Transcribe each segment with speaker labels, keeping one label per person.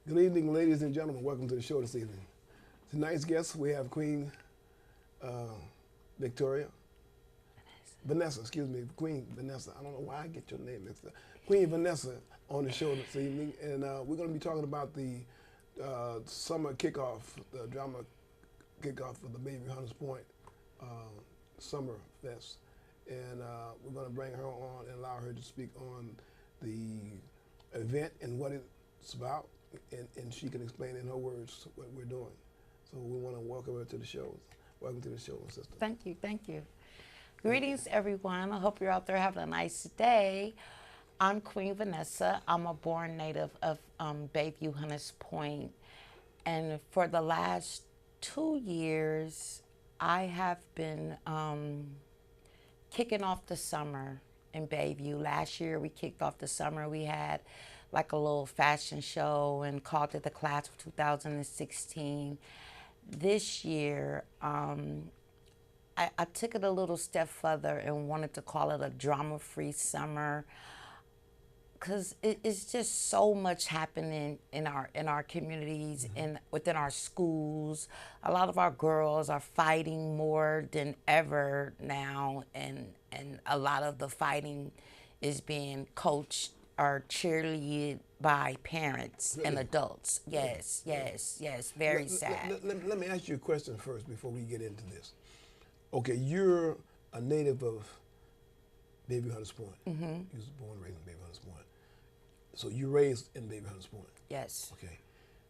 Speaker 1: Good evening, ladies and gentlemen. Welcome to the show this evening. Tonight's guest, we have Queen uh, Victoria. Vanessa, excuse me, Queen Vanessa. I don't know why I get your name mixed up. Queen Vanessa on the show this evening, and we're going to be talking about the summer kickoff, the drama kickoff for the Baby Hunters Point uh, Summer Fest. And we're going to bring her on and allow her to speak on the event and what it's about, and she can explain in her words what we're doing. So we want to welcome her to the show. Welcome to the show, sister.
Speaker 2: Thank you, thank you. Greetings, everyone. I hope you're out there having a nice day. I'm Queen Vanessa. I'm a born native of Bayview, Hunters Point. And for the last 2 years, I have been kicking off the summer in Bayview. Last year, we kicked off the summer. We had like a little fashion show and called it the Class of 2016. This year, I took it a little step further and wanted to call it a drama-free summer, because it's just so much happening in our communities and within our schools. A lot of our girls are fighting more than ever now, and a lot of the fighting is being coached or cheerleaded by parents and adults. Yes, yes, yes. Very sad.
Speaker 1: Let me ask you a question first before we get into this. Okay, you're a native of Baby Hunters Point. Mm-hmm. You was born and raised in Baby Hunters Point. So you raised in Baby Hunters Point.
Speaker 2: Yes.
Speaker 1: Okay.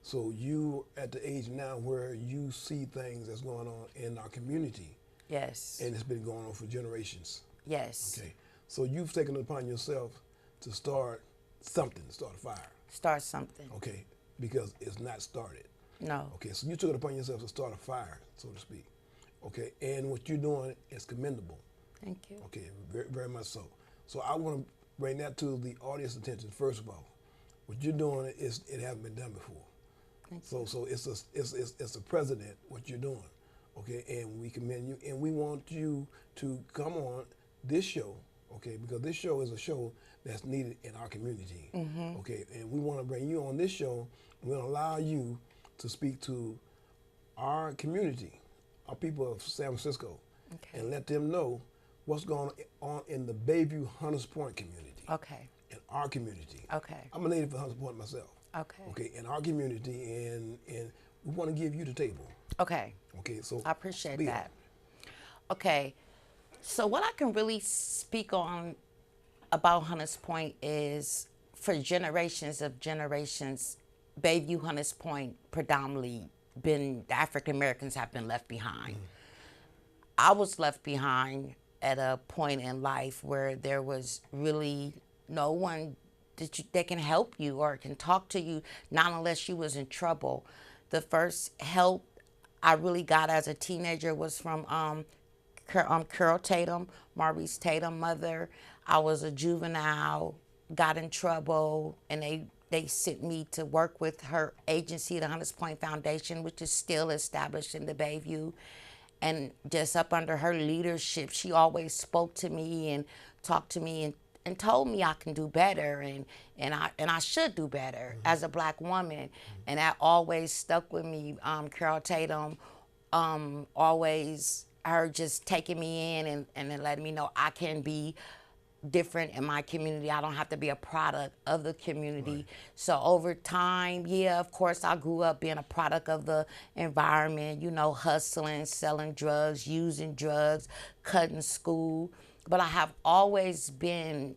Speaker 1: So you at the age now where you see things that's going on in our community.
Speaker 2: Yes.
Speaker 1: And it's been going on for generations.
Speaker 2: Yes.
Speaker 1: Okay. So you've taken it upon yourself to start something, start a fire.
Speaker 2: Start something.
Speaker 1: Okay. Because it's not started.
Speaker 2: No.
Speaker 1: Okay. So you took it upon yourself to start a fire, so to speak. Okay. And what you're doing is commendable.
Speaker 2: Thank you.
Speaker 1: Okay. Very, very much so. So I want to bring that to the audience attention. First of all, what you're doing is it hasn't been done before. So it's a precedent what you're doing, okay? And we commend you, and we want you to come on this show, okay? Because this show is a show that's needed in our community, okay? And we want to bring you on this show. We're going to allow you to speak to our community, our people of San Francisco, and let them know what's going on in the Bayview Hunters Point community.
Speaker 2: Okay.
Speaker 1: In our community.
Speaker 2: Okay.
Speaker 1: I'm a native of Hunters Point myself.
Speaker 2: Okay.
Speaker 1: Okay, in our community, and we want to give you the table.
Speaker 2: Okay.
Speaker 1: Okay, so
Speaker 2: I appreciate
Speaker 1: speak.
Speaker 2: that. Okay. So what I can really speak on about Hunters Point is for generations of generations, Bayview Hunters Point predominantly the African Americans have been left behind. I was left behind at a point in life where there was really no one that can help you or can talk to you, not unless you was in trouble. The first help I really got as a teenager was from Carol Tatum, Maurice Tatum, mother. I was a juvenile, got in trouble, and they sent me to work with her agency, the Hunters Point Foundation, which is still established in the Bayview. And just up under her leadership, she always spoke to me and talked to me and told me I can do better and I should do better as a black woman. And that always stuck with me. Carol Tatum, always her just taking me in and then letting me know I can be different in my community. I don't have to be a product of the community. Right. So over time, yeah, of course, I grew up being a product of the environment, you know, hustling, selling drugs, using drugs, cutting school. But I have always been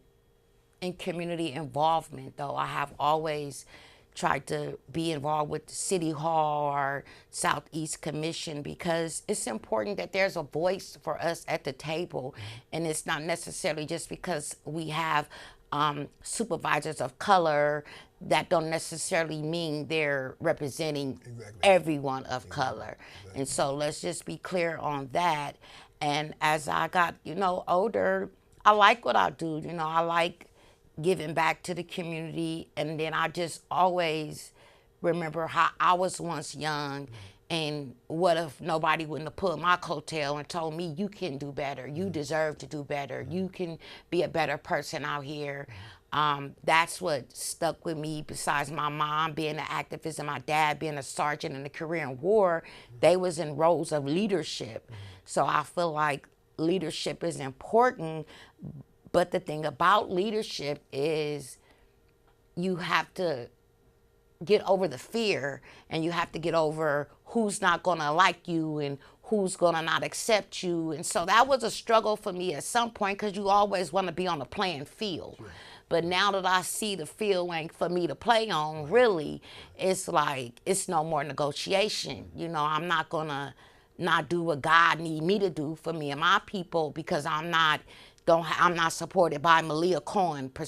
Speaker 2: in community involvement, though. I have always tried to be involved with the City Hall or Southeast Commission, because it's important that there's a voice for us at the table. And it's not necessarily just because we have supervisors of color, that don't necessarily mean they're representing everyone of color. And so let's just be clear on that. And as I got, older, I like what I do. I like giving back to the community. And then I just always remember how I was once young, and what if nobody wouldn't have pulled my coattail and told me, you can do better, you deserve to do better, you can be a better person out here. That's what stuck with me. Besides my mom being an activist and my dad being a sergeant in the Korean War, they was in roles of leadership. So I feel like leadership is important, but the thing about leadership is you have to get over the fear, and you have to get over who's not gonna like you and who's gonna not accept you. And so that was a struggle for me at some point, because you always want to be on the playing field. Sure. But now that I see the field ain't for me to play on, really, it's like it's no more negotiation. You know, I'm not gonna not do what God need me to do for me and my people, because I'm not supported by Malia Cohen per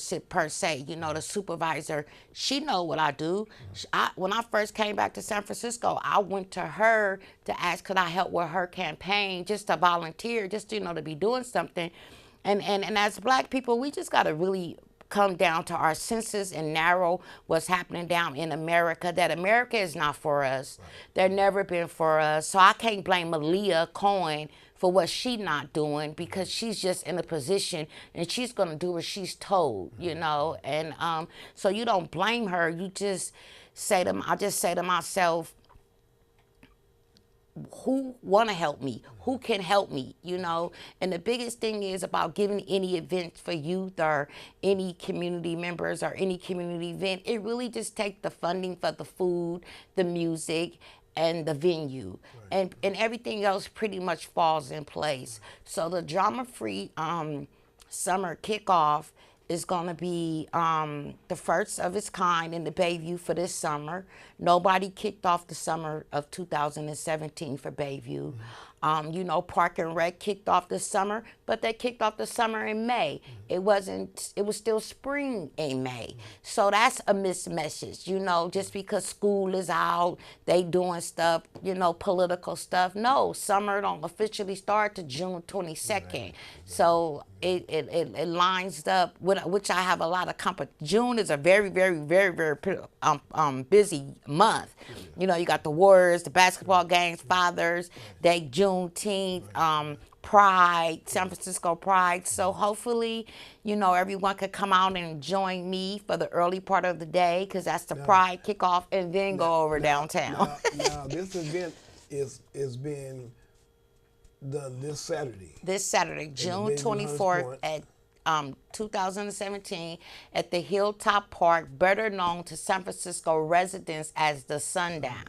Speaker 2: se. You know, the supervisor, she know what I do. When I first came back to San Francisco, I went to her to ask could I help with her campaign, just to volunteer, just to, to be doing something. And as Black people, we just got to really come down to our senses and narrow what's happening down in America, that America is not for us. Right. They've never been for us. So I can't blame Malia Cohen for what she's not doing, because she's just in a position and she's going to do what she's told, And so you don't blame her. You just I just say to myself, who want to help me, who can help me, And the biggest thing is about giving any events for youth or any community members or any community event, it really just takes the funding for the food, the music, and the venue. Right. And everything else pretty much falls in place. So the drama-free summer kickoff is going to be the first of its kind in the Bayview for this summer. Nobody kicked off the summer of 2017 for Bayview. Park and Rec kicked off this summer, but they kicked off the summer in May. It was still spring in May. So that's a missed message, just because school is out, they doing stuff, political stuff. No, summer don't officially start to June 22nd. So it lines up with, which I have a lot of June is a very, very, very, very busy month. You got the Warriors, the basketball games, Father's Day, Juneteenth, Pride, San Francisco Pride. So hopefully, everyone could come out and join me for the early part of the day, because that's the Pride kickoff, and then go over downtown.
Speaker 1: Now, this event is being done this Saturday.
Speaker 2: This Saturday, June 24th at 2017 at the Hilltop Park, better known to San Francisco residents as the Sundown.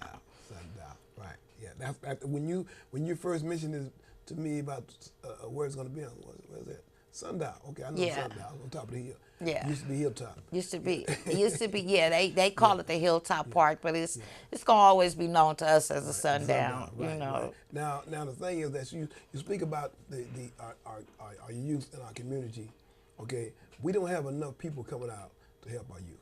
Speaker 1: Sundown, right? Yeah, that's when you first mentioned this to me about where it's going to be. Where is it? Sundown. Okay, I know Sundown on top of the hill.
Speaker 2: Yeah.
Speaker 1: Used to be Hilltop.
Speaker 2: It used to be. Yeah, they call it the Hilltop Park, but it's gonna always be known to us as a Sundown.
Speaker 1: Right. Now the thing is that you speak about our youth in our community. Okay, we don't have enough people coming out to help our youth.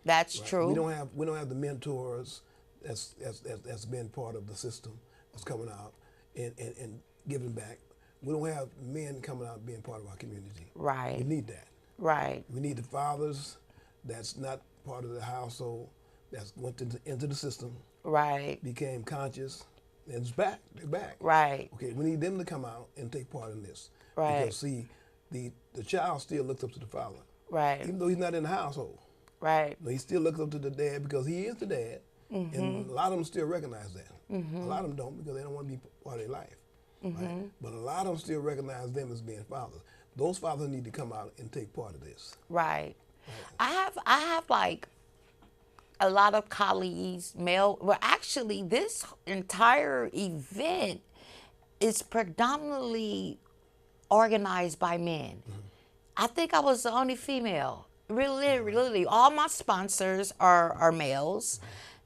Speaker 2: That's true.
Speaker 1: We don't have the mentors that's been part of the system that's coming out and giving back. We don't have men coming out being part of our community.
Speaker 2: Right.
Speaker 1: We need that.
Speaker 2: Right.
Speaker 1: We need the fathers that's not part of the household, that's went into the system.
Speaker 2: Right.
Speaker 1: Became conscious, and it's back. They're back.
Speaker 2: Right.
Speaker 1: Okay, we need them to come out and take part in this.
Speaker 2: Right.
Speaker 1: Because see, the child still looks up to the father.
Speaker 2: Right.
Speaker 1: Even though he's not in the household.
Speaker 2: Right.
Speaker 1: But he still looks up to the dad because he is the dad. Mm-hmm. And a lot of them still recognize that. Mm-hmm. A lot of them don't, because they don't want to be part of their life. Mm-hmm. Right? But a lot of them still recognize them as being fathers. Those fathers need to come out and take part of this.
Speaker 2: Right. I have like a lot of colleagues, male. Well, actually, this entire event is predominantly organized by men. Mm-hmm. I think I was the only female. Really, all my sponsors are males.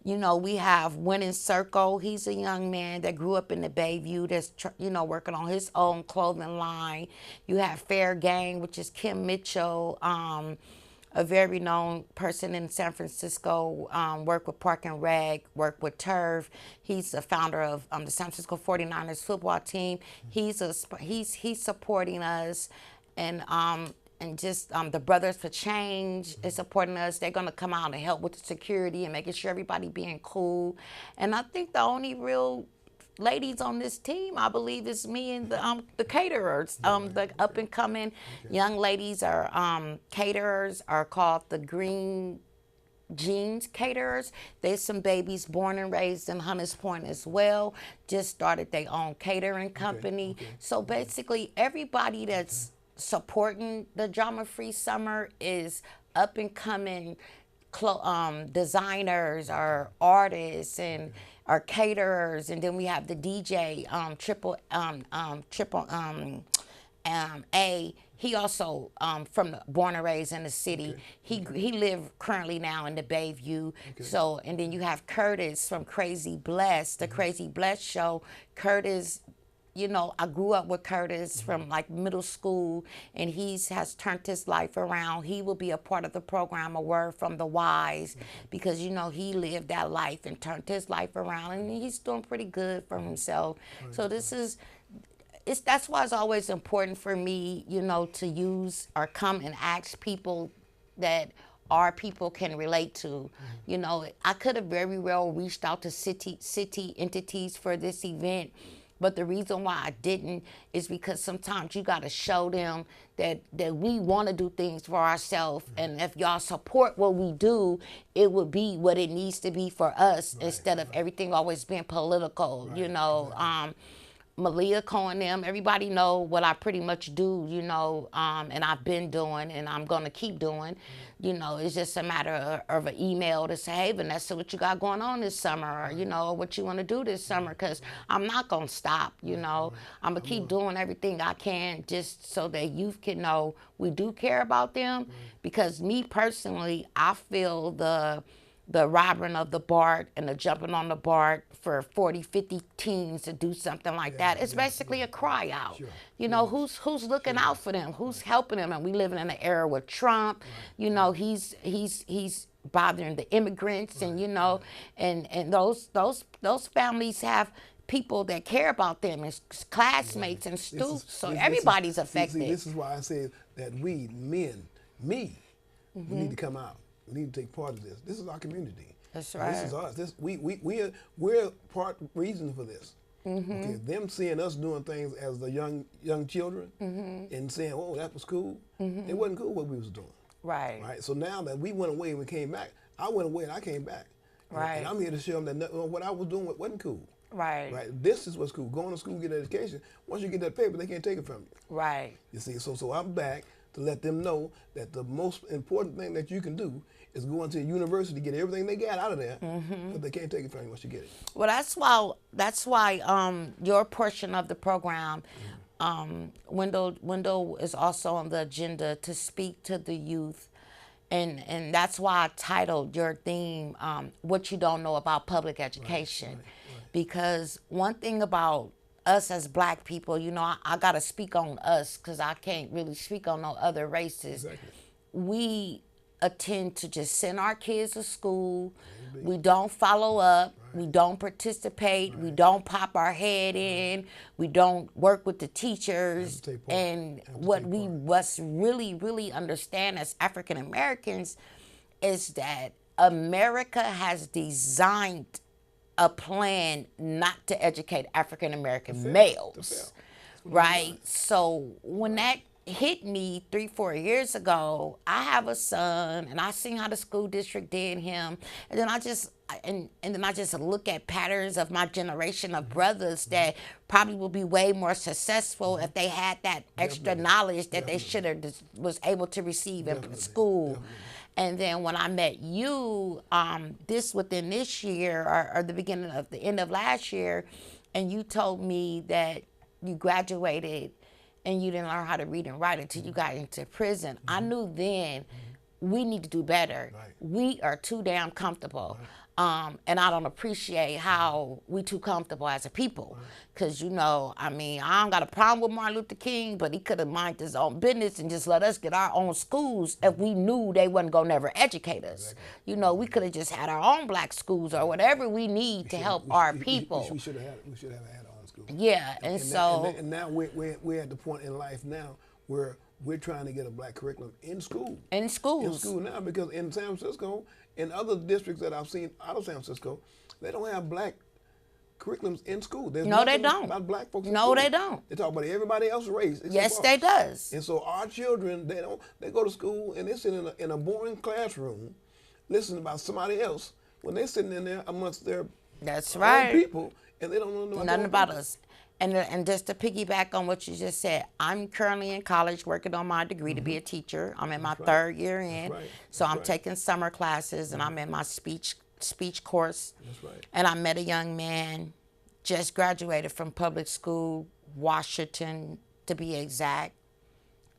Speaker 2: We have Winning Circle. He's a young man that grew up in the Bayview that's, working on his own clothing line. You have Fair Gang, which is Kim Mitchell, a very known person in San Francisco, worked with Park and Rec, worked with Turf. He's the founder of the San Francisco 49ers football team. He's supporting us, and just the Brothers for Change is supporting us. They're going to come out and help with the security and making sure everybody being cool. And I think the only real ladies on this team. I believe it's me and the caterers. The up and coming young ladies are caterers are called the Green Jeans Caterers. There's some babies born and raised in Hunters Point as well. Just started their own catering company. So basically, everybody that's supporting the Drama Free Summer is up and coming designers or artists and or caterers, and then we have the DJ triple A. He also born and raised in the city. He live currently now in the Bayview. So, and then you have Curtis from Crazy Blessed, the Crazy Blessed show. Curtis, you know, I grew up with Curtis from like middle school, and has turned his life around. He will be a part of the program, A Word from the Wise, because, you know, he lived that life and turned his life around, and he's doing pretty good for himself. So that's why it's always important for me, you know, to use or come and ask people that our people can relate to. You know, I could have very well reached out to city entities for this event, but the reason why I didn't is because sometimes you got to show them that we want to do things for ourselves, and if y'all support what we do, it would be what it needs to be for us, instead of everything always being political, you know. Malia Cohen, them, everybody know what I pretty much do, you know, and I've been doing and I'm going to keep doing. You know, it's just a matter of an email to say, hey, Vanessa, what you got going on this summer? Or, you know, what you want to do this summer, because I'm not going to stop, you know. I'm going to keep doing everything I can just so that youth can know we do care about them, because me personally, I feel the robbing of the BART and the jumping on the BART for 40, 50 teens to do something like that. It's basically a cry out. You know, who's looking out for them? Who's helping them? And we living in an era with Trump. You know, he's bothering the immigrants, and you know, and those families have people that care about them, and classmates and students. So everybody's affected.
Speaker 1: See, this is why I say that we men, we need to come out. We need to take part of this. This is our community.
Speaker 2: That's right.
Speaker 1: This is us. We're part reason for this. Okay, them seeing us doing things as the young children and saying, "Oh, that was cool." It wasn't cool what we was doing.
Speaker 2: Right.
Speaker 1: Right. So now that we went away and we came back, I went away and I came back.
Speaker 2: Right.
Speaker 1: And I'm here to show them that what I was doing wasn't cool.
Speaker 2: Right.
Speaker 1: Right. This is what's cool. Going to school, get an education. Once you get that paper, they can't take it from you.
Speaker 2: Right.
Speaker 1: You see. So I'm back to let them know that the most important thing that you can do is go into a university, get everything they got out of there, but they can't take it from you once you get it.
Speaker 2: Well, that's why your portion of the program, Wendell is also on the agenda to speak to the youth, and that's why I titled your theme, "What You Don't Know About Public Education," because one thing about us as Black people, you know, I gotta speak on us because I can't really speak on no other races.
Speaker 1: Exactly.
Speaker 2: We attend to just send our kids to school. We don't follow up. We don't participate. We don't pop our head in. We don't work with the teachers. And what we must really, really understand as African Americans is that America has designed a plan not to educate African American males, right? So when that hit me 3-4 years ago, I have a son, and I seen how the school district did him, and then I just look at patterns of my generation of brothers that probably will be way more successful if they had that extra knowledge that they should have was able to receive in school. And then when I met you, within this year or the end of last year, and you told me that you graduated and you didn't learn how to read and write until you got into prison. I knew then we need to do better. We are too damn comfortable. And I don't appreciate how we too comfortable as a people. Because, you know, I mean, I don't got a problem with Martin Luther King, but he could have minded his own business and just let us get our own schools if we knew they wasn't going to never educate us. You know, we could have just had our own Black schools or whatever we need to help our people.
Speaker 1: We should have had our own schools.
Speaker 2: Yeah, and
Speaker 1: now we're at the point in life now where we're trying to get a Black curriculum in school.
Speaker 2: In schools.
Speaker 1: In school now, because in San Francisco, in other districts that I've seen out of San Francisco, they don't have Black curriculums in school. There's
Speaker 2: No, they
Speaker 1: nothing
Speaker 2: don't.
Speaker 1: about black folks in
Speaker 2: No,
Speaker 1: school.
Speaker 2: they don't.
Speaker 1: They talk about everybody else's race. except
Speaker 2: Yes,
Speaker 1: for
Speaker 2: they
Speaker 1: us.
Speaker 2: does.
Speaker 1: And so our children, they go to school and they sit in a boring classroom, listening about somebody else when they're sitting in there amongst their
Speaker 2: That's
Speaker 1: own
Speaker 2: right.
Speaker 1: people, and they don't know
Speaker 2: Nothing about us. And just to piggyback on what you just said, I'm currently in college working on my degree to be a teacher. I'm in my third year in,
Speaker 1: right.
Speaker 2: so I'm
Speaker 1: right.
Speaker 2: taking summer classes, and I'm in my speech course.
Speaker 1: That's right.
Speaker 2: And I met a young man, just graduated from public school, Washington to be exact.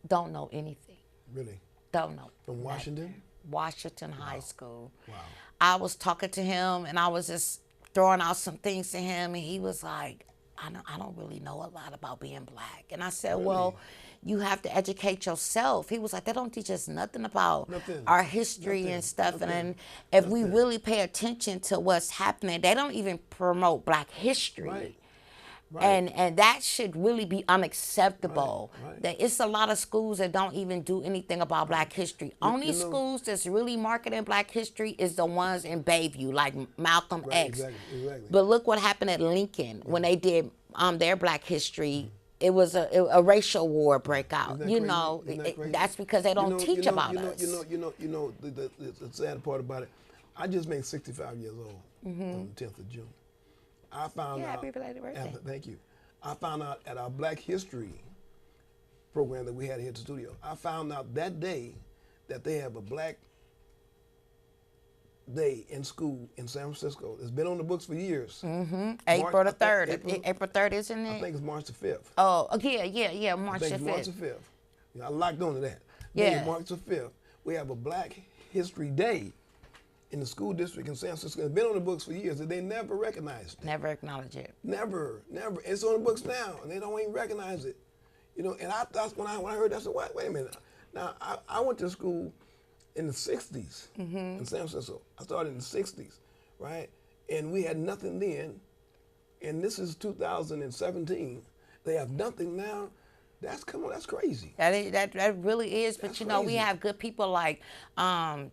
Speaker 2: Don't know anything.
Speaker 1: Really?
Speaker 2: Don't know.
Speaker 1: From Washington?
Speaker 2: Washington High School.
Speaker 1: Wow.
Speaker 2: I was talking to him, and I was just throwing out some things to him, and he was like, I don't really know a lot about being black. And I said,
Speaker 1: Really?
Speaker 2: well, you have to educate yourself. He was like, they don't teach us nothing about
Speaker 1: Nothing.
Speaker 2: our history
Speaker 1: Nothing.
Speaker 2: and stuff.
Speaker 1: Nothing.
Speaker 2: And if we
Speaker 1: Nothing.
Speaker 2: really pay attention to what's happening, they don't even promote black history.
Speaker 1: Right. Right.
Speaker 2: And that should really be unacceptable.
Speaker 1: Right.
Speaker 2: That it's a lot of schools that don't even do anything about black history. Only
Speaker 1: you know-
Speaker 2: schools that's really marketing black history is the ones in Bayview, like Malcolm
Speaker 1: Right,
Speaker 2: X.
Speaker 1: exactly.
Speaker 2: But look what happened at Lincoln when they did their black history. It was a racial war breakout.
Speaker 1: Isn't that
Speaker 2: You
Speaker 1: crazy?
Speaker 2: know,
Speaker 1: Isn't that crazy?
Speaker 2: that's because they don't teach about us.
Speaker 1: The sad part about it, I just made 65 years old on the 10th of June. I found
Speaker 2: Yeah,
Speaker 1: out.
Speaker 2: happy belated birthday.
Speaker 1: Thank you. I found out at our Black History program that we had here at the studio. I found out that day that they have a Black Day in school in San Francisco. It's been on the books for years.
Speaker 2: April the
Speaker 1: I think
Speaker 2: 3rd. April 3rd, isn't
Speaker 1: I
Speaker 2: it?
Speaker 1: think it's March the 5th.
Speaker 2: Oh, yeah, March
Speaker 1: I
Speaker 2: the
Speaker 1: think it's March the
Speaker 2: 5th.
Speaker 1: 5th. I locked on to that.
Speaker 2: Yeah.
Speaker 1: Then March the 5th, we have a Black History Day in the school district in San Francisco. It's been on the books for years, and they never recognized it.
Speaker 2: Never acknowledge it.
Speaker 1: Never. It's on the books now, and they don't even recognize it. You know, and that's when I heard that, I said, wait a minute. Now, I went to school in the 60s in San Francisco. I started in the 60s, right? And we had nothing then, and this is 2017. They have nothing now. That's crazy.
Speaker 2: That really is. But
Speaker 1: That's
Speaker 2: you know, we
Speaker 1: crazy.
Speaker 2: have good people like John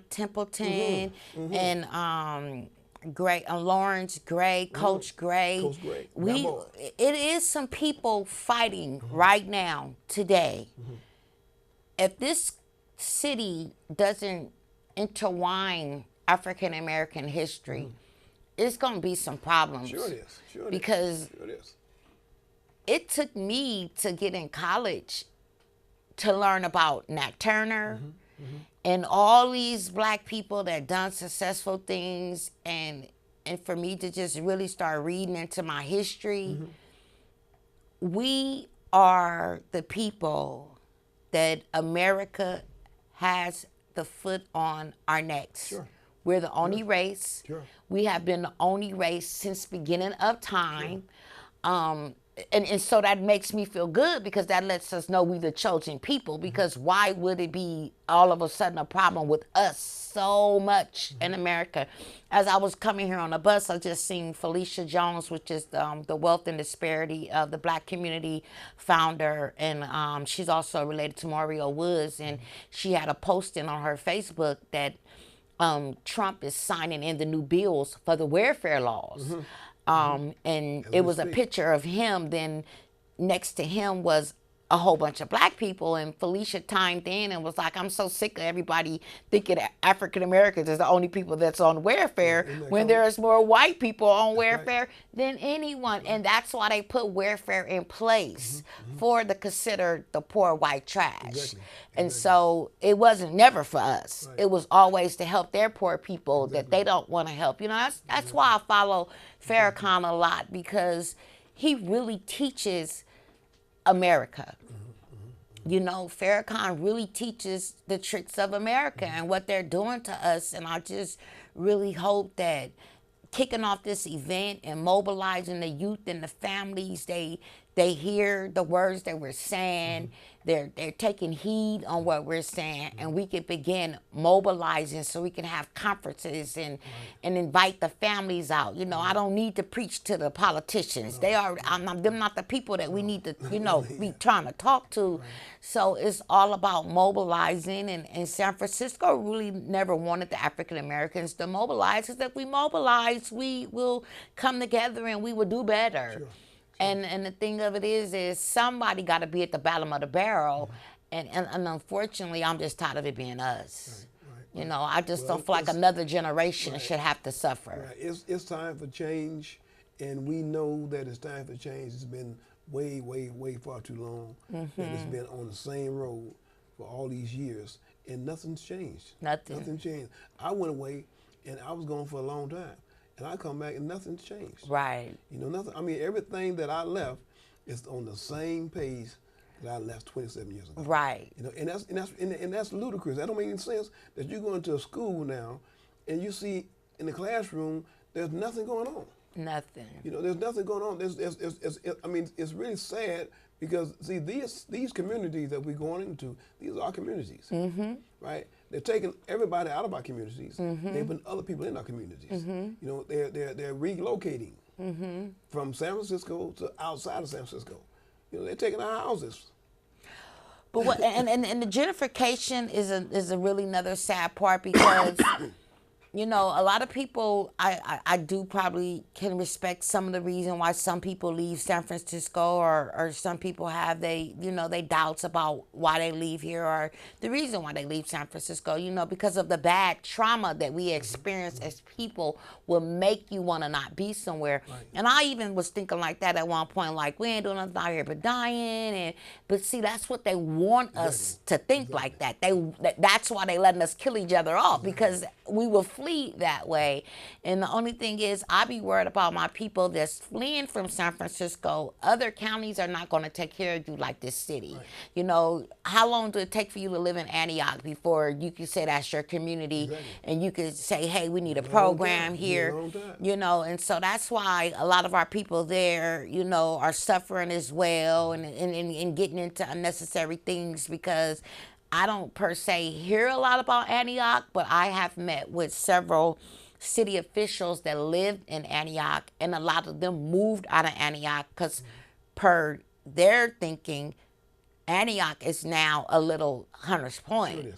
Speaker 2: Templeton and Lawrence Gray, Coach Gray.
Speaker 1: Coach Gray.
Speaker 2: It is some people fighting right now today. If this city doesn't intertwine African American history, it's gonna be some problems.
Speaker 1: Sure it is. Sure it is.
Speaker 2: Because
Speaker 1: Sure it is.
Speaker 2: it took me to get in college to learn about Nat Turner and all these black people that done successful things, and for me to just really start reading into my history. We are the people that America has the foot on our necks.
Speaker 1: Sure.
Speaker 2: We're the only race.
Speaker 1: Sure.
Speaker 2: We have been the only race since beginning of time. And so that makes me feel good, because that lets us know we the chosen people, because why would it be all of a sudden a problem with us so much in America? As I was coming here on the bus, I just seen Felicia Jones, which is the Wealth and Disparity of the Black Community founder, and she's also related to Mario Woods, and she had a posting on her Facebook that Trump is signing in the new bills for the welfare laws. And it was a picture of him. Then next to him was a whole bunch of black people, and Felicia chimed in and was like, I'm so sick of everybody thinking that African Americans is the only people that's on welfare when there's more white people on welfare than anyone. And that's why they put welfare in place for considered the poor white trash.
Speaker 1: Exactly.
Speaker 2: And so it wasn't never for us. It was always to help their poor people that they don't want to help. You know, that's why I follow Farrakhan a lot, because he really teaches America. You know, Farrakhan really teaches the tricks of America and what they're doing to us. And I just really hope that kicking off this event and mobilizing the youth and the families, they they hear the words that we're saying. They're taking heed on what we're saying, and we can begin mobilizing so we can have conferences and invite the families out. You know, I don't need to preach to the politicians. They are them not the people that we need to be trying to talk to. So it's all about mobilizing, and San Francisco really never wanted the African Americans to mobilize, because if we mobilize, we will come together and we will do better.
Speaker 1: Sure.
Speaker 2: And the thing of it is somebody got to be at the bottom of the barrel, and unfortunately, I'm just tired of it being us.
Speaker 1: Right.
Speaker 2: You know, I just don't feel like another generation should have to suffer.
Speaker 1: Right. It's time for change, and we know that it's time for change. It's been way far too long that it's been on the same road for all these years, and nothing's changed. Nothing changed. I went away, and I was gone for a long time. And I come back and nothing's changed.
Speaker 2: Right.
Speaker 1: You know, nothing. I mean, everything that I left is on the same page that I left 27 years ago.
Speaker 2: Right.
Speaker 1: You know, and that's ludicrous. That don't make any sense that you go into a school now, and you see in the classroom there's nothing going on.
Speaker 2: Nothing.
Speaker 1: You know, there's nothing going on. I mean, it's really sad because see these communities that we're going into, these are our communities, right? They're taking everybody out of our communities. They're putting other people in our communities. You know, they're relocating from San Francisco to outside of San Francisco. You know, they're taking our houses.
Speaker 2: But what and the gentrification is a really another sad part, because you know, a lot of people, I do probably can respect some of the reason why some people leave San Francisco, or some people have they doubts about why they leave here, or the reason why they leave San Francisco, you know, because of the bad trauma that we experience as people will make you want to not be somewhere. Right. And I even was thinking like that at one point, like, we ain't doing nothing out here but dying, but see, that's what they want us to think like that. That's why they letting us kill each other off, because we will flee that way. And the only thing is, I be worried about my people that's fleeing from San Francisco. Other counties are not going to take care of you like this city. Right. You know, how long do it take for you to live in Antioch before you can say that's your community, and you could say, hey, we need a program here, you know? And so that's why a lot of our people there, you know, are suffering as well, and getting into unnecessary things, because I don't per se hear a lot about Antioch, but I have met with several city officials that lived in Antioch, and a lot of them moved out of Antioch because per their thinking, Antioch is now a little Hunters Point. Sure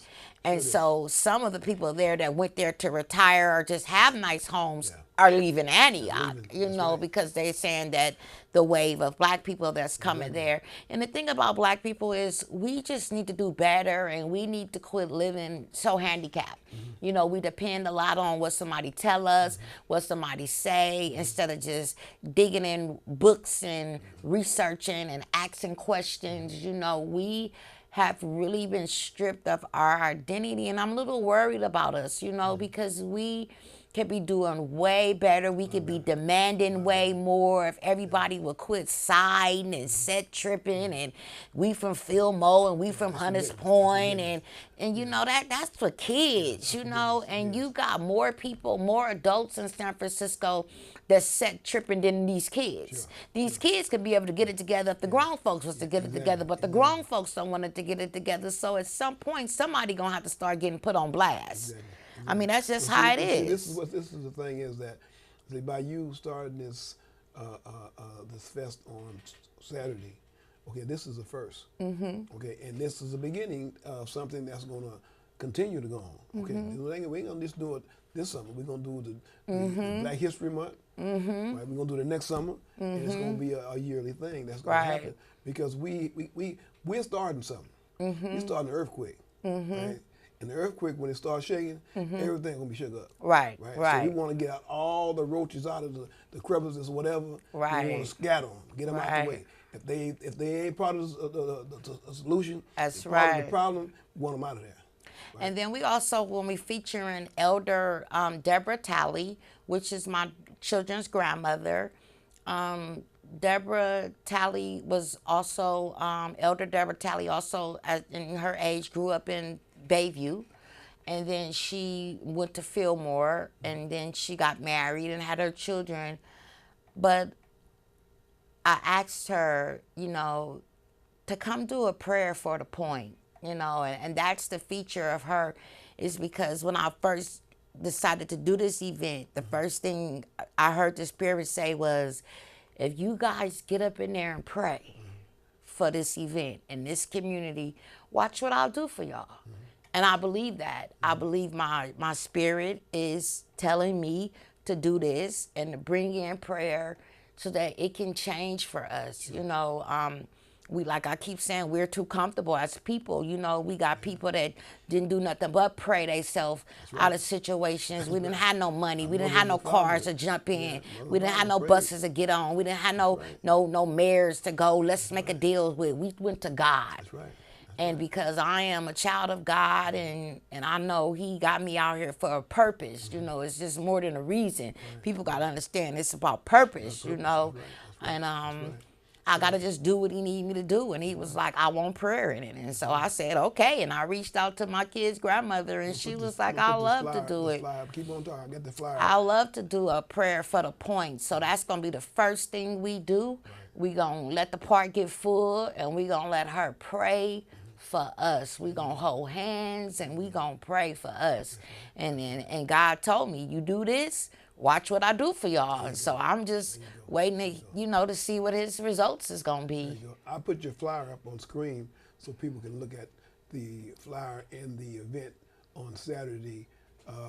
Speaker 2: and so some of the people there that went there to retire or just have nice homes are leaving Antioch, you know, because they're saying that the wave of black people that's coming there. And the thing about black people is we just need to do better, and we need to quit living so handicapped. You know, we depend a lot on what somebody tell us, what somebody say, instead of just digging in books and researching and asking questions. You know, we have really been stripped of our identity, and I'm a little worried about us, you know, because we could be doing way better. We could be demanding way more if everybody would quit siding and set tripping, and we from Fillmore and we from Hunters Point, and you know, that's for kids, you know, and you got more people, more adults in San Francisco that's set tripping than these kids. These kids could be able to get it together if the grown folks was to get it together, but the grown folks don't want it to get it together. So at some point, somebody gonna have to start getting put on blast. I mean, that's just how it is.
Speaker 1: This is the thing is that, see, by you starting this this fest on Saturday, okay, this is the first. Okay, and this is the beginning of something that's going to continue to go on. Okay, we ain't gonna just do it this summer. We're gonna do the Black History Month. Right, we're gonna do the next summer, and it's gonna be a yearly thing that's gonna happen, because we're starting something. We're starting an earthquake. Right? And the earthquake, when it starts shaking, everything's gonna be shook up. Right. So we want to get out all the roaches out of the crevices or whatever. Right. We want to scatter them, get them out the way. If they ain't part of the solution, part of the problem, we want them out of there. Right.
Speaker 2: And then we also, when we featuring Elder Deborah Talley, which is my children's grandmother. Deborah Talley was also, Elder Deborah Talley also, in her age, grew up in Bayview, and then she went to Fillmore, and then she got married and had her children. But I asked her, to come do a prayer for the point, and that's the feature of her, is because when I first decided to do this event, the first thing I heard the Spirit say was, if you guys get up in there and pray for this event in this community, watch what I'll do for y'all. And I believe that. I believe my spirit is telling me to do this and to bring in prayer so that it can change for us. We, like I keep saying, we're too comfortable as people. We got people that didn't do nothing but pray themselves out of situations. We didn't have no money. We didn't have no cars to jump in. We didn't have no buses to get on. We didn't have no mayors to go, let's make a deal with. We went to God.
Speaker 1: That's right.
Speaker 2: And because I am a child of God, and I know He got me out here for a purpose, it's just more than a reason. People got to understand it's about purpose, And I got to just do what He need me to do. And He was like, I want prayer in it. And so I said, okay. And I reached out to my kid's grandmother, and she was like, I love to do it.
Speaker 1: Keep on talking. Get the flyer.
Speaker 2: I love to do a prayer for the point. So that's going to be the first thing we do. We going to let the park get full, and we going to let her pray for us. We gonna hold hands and we gonna pray for us. And God told me, you do this, watch what I do for y'all. And so I'm just waiting to, to see what His results is gonna be.
Speaker 1: I'll put your flyer up on screen so people can look at the flyer in the event on Saturday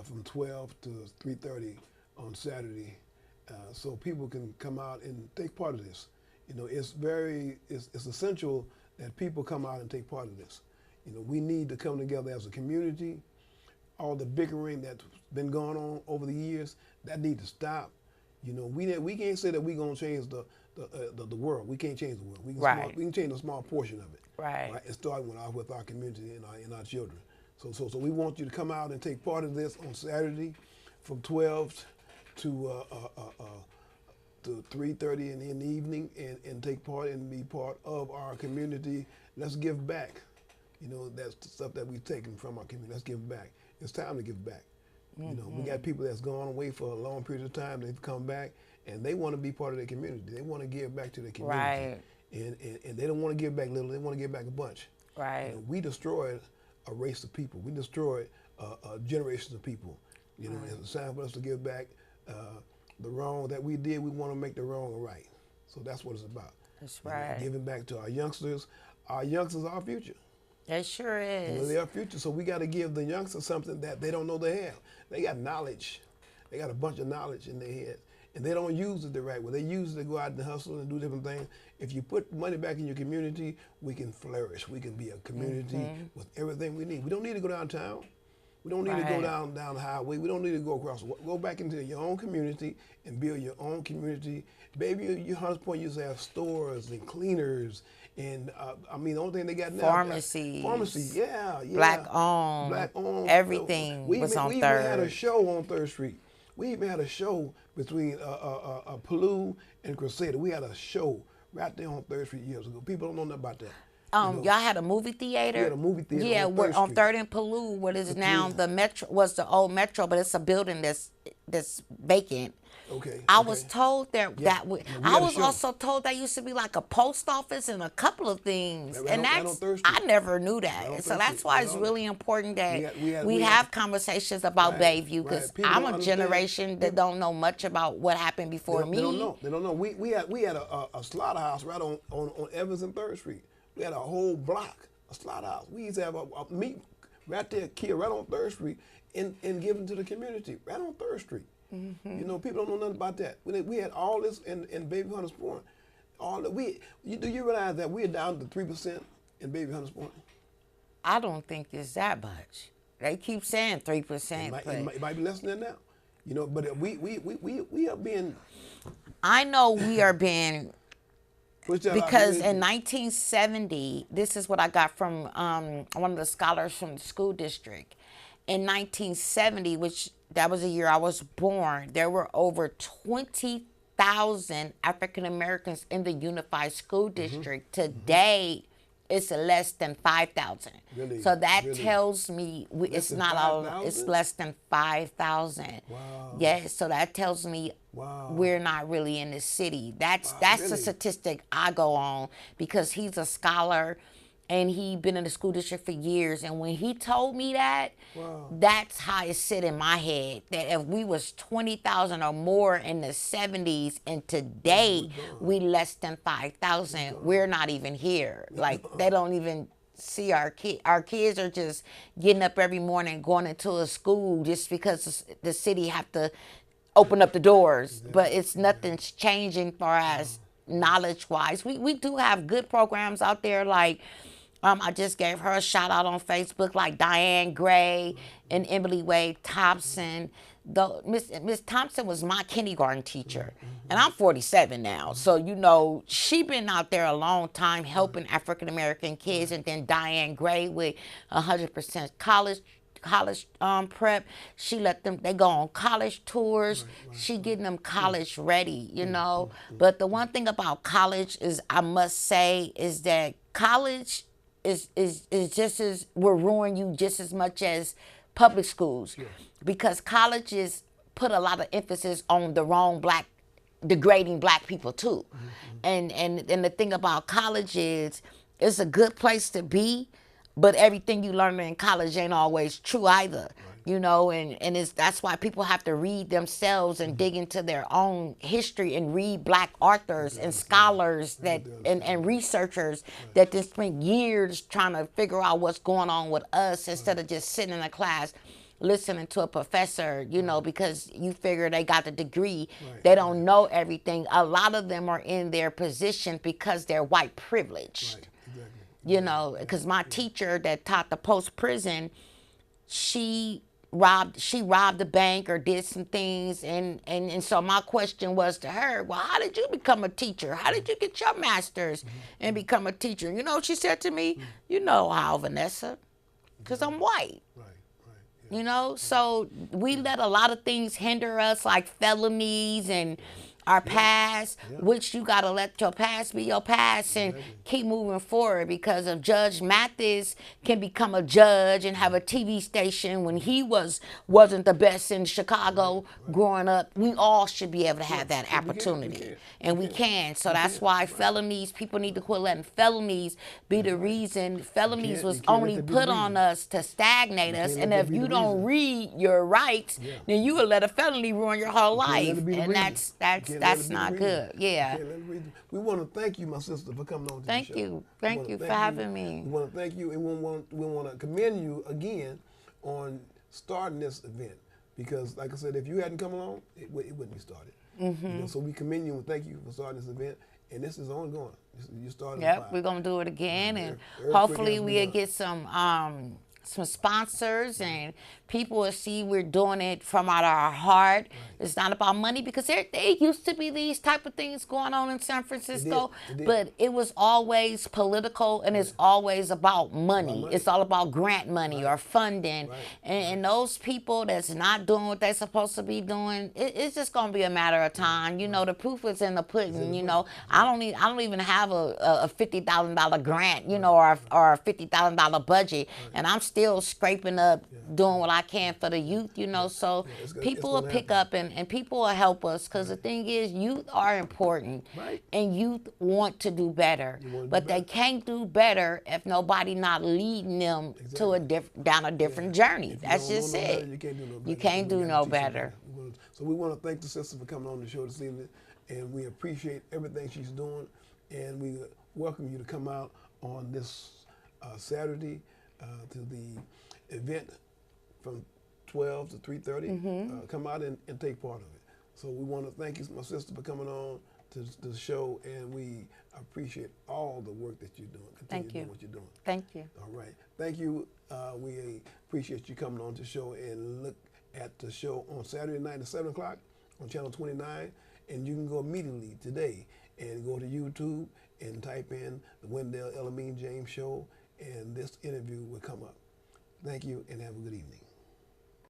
Speaker 1: from 12 to 3:30 on Saturday, so people can come out and take part of this. It's essential that people come out and take part of this. We need to come together as a community. All the bickering that's been going on over the years, that needs to stop. We can't say that we're gonna change the world. We can't change the world. We can change a small portion of it.
Speaker 2: Right.
Speaker 1: It starting with our community and our children. So we want you to come out and take part of this on Saturday, from 12 to 3:30 in the evening, and take part and be part of our community. Let's give back. That's the stuff that we've taken from our community. Let's give back. It's time to give back. We got people that's gone away for a long period of time. They've come back, and they want to be part of their community. They want to give back to their community.
Speaker 2: Right.
Speaker 1: And they don't want to give back little. They want to give back a bunch.
Speaker 2: Right.
Speaker 1: We destroyed a race of people. We destroyed generations of people. It's time for us to give back. The wrong that we did, we want to make the wrong right. So that's what it's about.
Speaker 2: That's right.
Speaker 1: Giving back to our youngsters. Our youngsters are our future.
Speaker 2: It sure is.
Speaker 1: They're our future. So we got to give the youngsters something that they don't know they have. They got knowledge. They got a bunch of knowledge in their head. And they don't use it the right way. They use it to go out and hustle and do different things. If you put money back in your community, we can flourish. We can be a community with everything we need. We don't need to go downtown. We don't need to go down the highway. We don't need to go across. Go back into your own community and build your own community. Baby, your Hunters Point used to have stores and cleaners, and the only thing they got now,
Speaker 2: pharmacies,
Speaker 1: yeah,
Speaker 2: black owned, everything was on 3rd.
Speaker 1: We even had a show on 3rd Street. We even had a show between Palouse and Crusader. We had a show right there on 3rd Street years ago. People don't know nothing about that.
Speaker 2: Y'all had a movie theater?
Speaker 1: We had a movie theater.
Speaker 2: Yeah,
Speaker 1: on
Speaker 2: 3rd and Palouse, what is now the Metro, was the old Metro, but it's a building that's vacant.
Speaker 1: Okay.
Speaker 2: I was told I was also told that used to be like a post office and a couple of things, and I never knew that. So that's why it's really important that we have conversations about Bayview, because I'm a generation that don't know much about what happened before me.
Speaker 1: They don't know. We had a slaughterhouse right on Evans and 3rd Street. We had a whole block, a slaughterhouse. We used to have a meat right there, killed right on 3rd Street, and given to the community right on 3rd Street. People don't know nothing about that. We had all this in Baby Hunters Point. Do you realize that we're down to 3% in Baby Hunters Point?
Speaker 2: I don't think it's that much. They keep saying 3%.
Speaker 1: It might be less than that now. But we are being.
Speaker 2: I know we are being. Because in 1970, this is what I got from one of the scholars from the school district. In 1970, which that was the year I was born, there were over 20,000 African Americans in the Unified School District. Today, it's less than 5,000.
Speaker 1: Really?
Speaker 2: So that
Speaker 1: Really?
Speaker 2: tells me it's
Speaker 1: than
Speaker 2: not all. It's
Speaker 1: 5,000?
Speaker 2: less than 5,000.
Speaker 1: Wow.
Speaker 2: Yes. So that tells me
Speaker 1: Wow.
Speaker 2: we're not really in the city. That's the
Speaker 1: really?
Speaker 2: statistic I go on because he's a scholar and he been in the school district for years. And when he told me that,
Speaker 1: Wow.
Speaker 2: that's how it sit in my head. That if we was 20,000 or more in the 70s, and today we less than 5,000, we're not even here. Like they don't even see our kid. Our kids are just getting up every morning, going into a school just because the city have to open up the doors. But it's nothing's changing for us knowledge wise. We do have good programs out there like. I just gave her a shout out on Facebook, like Diane Gray and Emily Wade Thompson. Miss Thompson was my kindergarten teacher, and I'm 47 now. So she been out there a long time helping African American kids. And then Diane Gray with 100% college prep. She let them, they go on college tours. She getting them college ready, But the one thing about college is, I must say, is that college is just as, will ruin you just as much as public schools. Because colleges put a lot of emphasis on degrading black people too. And the thing about college is, it's a good place to be, but everything you learn in college ain't always true either. And that's why people have to read themselves and dig into their own history and read black authors and scholars and researchers that just spend years trying to figure out what's going on with us instead of just sitting in a class listening to a professor, because you figure they got the degree. They don't know everything. A lot of them are in their position because they're white privileged. Because my teacher that taught the post-prison, she robbed a bank or did some things, and so my question was to her, well, how did you become a teacher? How did you get your master's and become a teacher? She said to me, how, Vanessa? Because I'm white. So we let a lot of things hinder us, like felonies and our past, which you got to let your past be your past and keep moving forward. Because if Judge Mathis can become a judge and have a TV station when he wasn't the best in Chicago growing up, we all should be able to have that opportunity. And we can. So that's why felonies, people need to quit letting felonies be the reason. Felonies was only put on us to stagnate us. And if you don't read your rights, then you will let a felony ruin your whole life. And that's not good. Yeah.
Speaker 1: We want to thank you, my sister, for coming on to the show.
Speaker 2: Thank you for having me.
Speaker 1: We want to thank you, and we want to commend you again on starting this event, because, like I said, if you hadn't come along, it wouldn't be started. So we commend you and thank you for starting this event, and this is ongoing. You started.
Speaker 2: Yep, we're gonna do it again, and hopefully we'll get some sponsors, and people will see we're doing it from out of our heart. It's not about money, because there used to be these type of things going on in San Francisco, but it was always political, and it's always about money. It's all about grant money or funding, and those people that's not doing what they're supposed to be doing, it's just gonna be a matter of time. The proof is in the pudding. I don't even have a $50,000 grant, or a $50,000 budget, and I'm still scraping up, doing what I can for the youth, so people will pick up and people will help us, because the thing is, youth are important, and youth want to do better, but they can't do better if nobody not leading them to down a different journey. That's just it. You can't do no better.
Speaker 1: So we want to thank the sister for coming on the show this evening, and we appreciate everything she's doing, and we welcome you to come out on this Saturday to the event from 12 to 3:30. Come out and take part of it. So we want to thank you, my sister, for coming on to the show, and we appreciate all the work that you're doing. Continue doing what you're doing.
Speaker 2: Thank you.
Speaker 1: All right. Thank you. We appreciate you coming on to the show, and look at the show on Saturday night at 7 o'clock on Channel 29. And you can go immediately today and go to YouTube and type in the Wendell Elamine James Show, and this interview will come up. Thank you, and have a good evening.